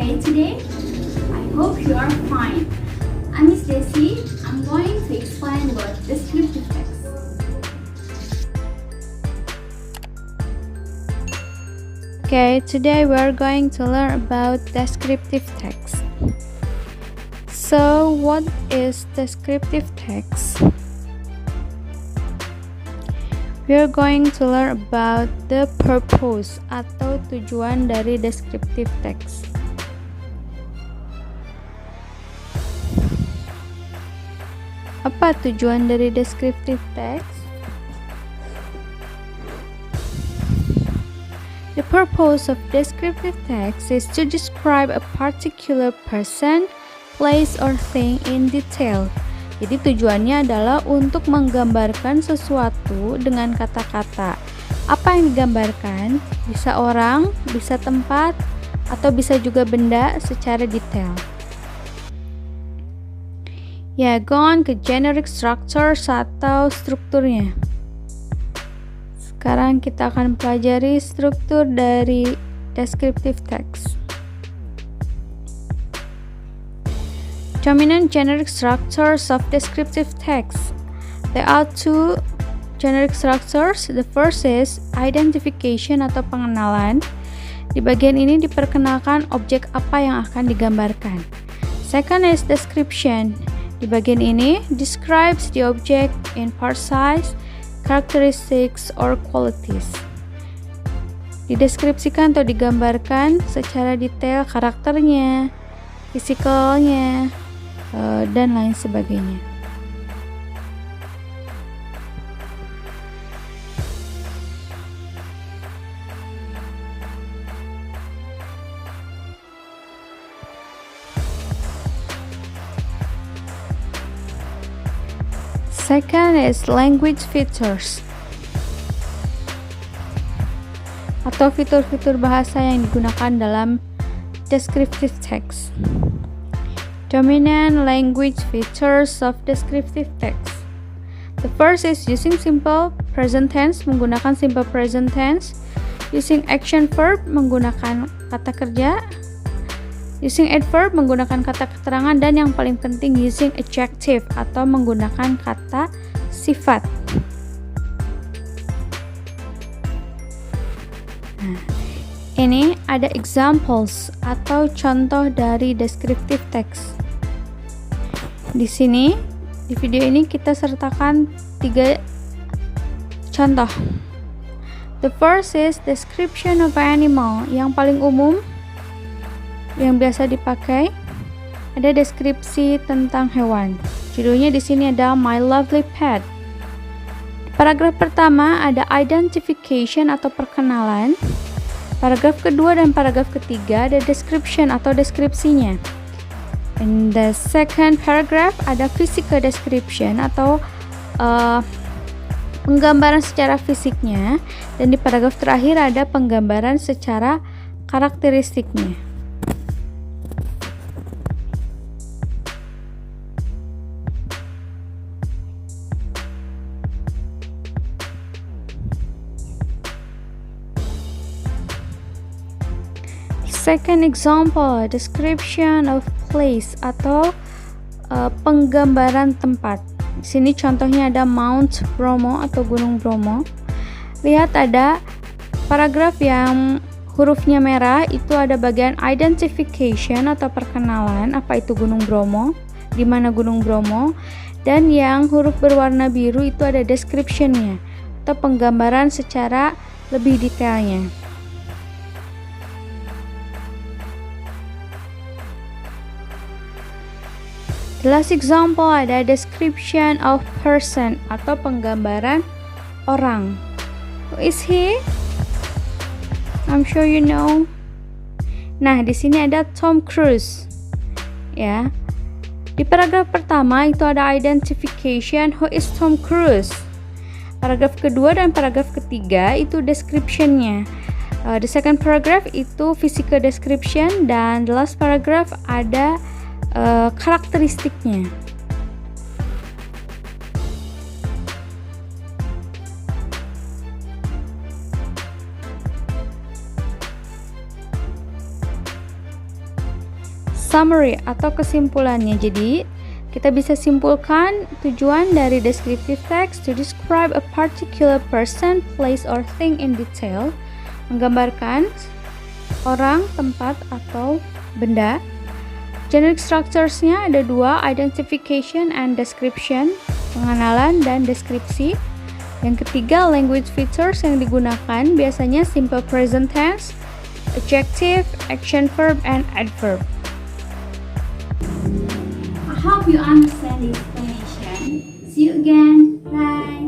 okay today? I hope you are fine. I'm Miss Desi. I'm going to explain about descriptive text. Okay, today we are going to learn about descriptive text. So, what is descriptive text? We are going to learn about the purpose atau tujuan dari descriptive text. Apa tujuan dari descriptive text? The purpose of descriptive text is to describe a particular person, place, or thing in detail. Jadi tujuannya adalah untuk menggambarkan sesuatu dengan kata-kata. Apa yang digambarkan? Bisa orang, bisa tempat, atau bisa juga benda secara detail. Ya, go on ke generic structures atau strukturnya. Sekarang kita akan pelajari struktur dari descriptive text. Dominant generic structures of descriptive text. There are two generic structures. The first is identification atau pengenalan. Di bagian ini diperkenalkan objek apa yang akan digambarkan. Second is description. Di bagian ini describes the object in part size, characteristics, or qualities. Dideskripsikan atau digambarkan secara detail karakternya, fisikalnya, dan lain sebagainya. Second is language features atau fitur-fitur bahasa yang digunakan dalam descriptive text. Dominant language features of descriptive text. The first is using simple present tense, menggunakan simple present tense. Using action verb, menggunakan kata kerja. Using adverb, menggunakan kata keterangan. Dan yang paling penting, using adjective atau menggunakan kata sifat. Nah, ini ada examples atau contoh dari descriptive text. Di sini, di video ini kita sertakan 3 contoh. The first is description of animal. Yang paling umum, yang biasa dipakai, ada deskripsi tentang hewan. Judulnya di sini ada My Lovely Pet. Di paragraf pertama ada identification atau perkenalan. Paragraf kedua dan paragraf ketiga ada description atau deskripsinya. In the second paragraph ada physical description atau penggambaran secara fisiknya, dan di paragraf terakhir ada penggambaran secara karakteristiknya. Second example, description of place atau penggambaran tempat. Di sini contohnya ada Mount Bromo atau Gunung Bromo. Lihat ada paragraf yang hurufnya merah, itu ada bagian identification atau perkenalan, apa itu Gunung Bromo, di mana Gunung Bromo, dan yang huruf berwarna biru itu ada description-nya atau penggambaran secara lebih detailnya. The last example ada description of person atau penggambaran orang. Who is he? I'm sure you know. Nah, di sini ada Tom Cruise. Ya. Di paragraf pertama itu ada identification, who is Tom Cruise. Paragraf kedua dan paragraf ketiga itu description-nya. The second paragraph itu physical description, dan the last paragraph ada karakteristiknya. Summary atau kesimpulannya. Jadi, kita bisa simpulkan tujuan dari descriptive text to describe a particular person, place, or thing in detail. Menggambarkan orang, tempat, atau benda. Generic structures-nya ada dua, identification and description, pengenalan dan deskripsi. Yang ketiga, language features yang digunakan biasanya simple present tense, adjective, action verb, and adverb. I hope you understand the explanation. See you again. Bye.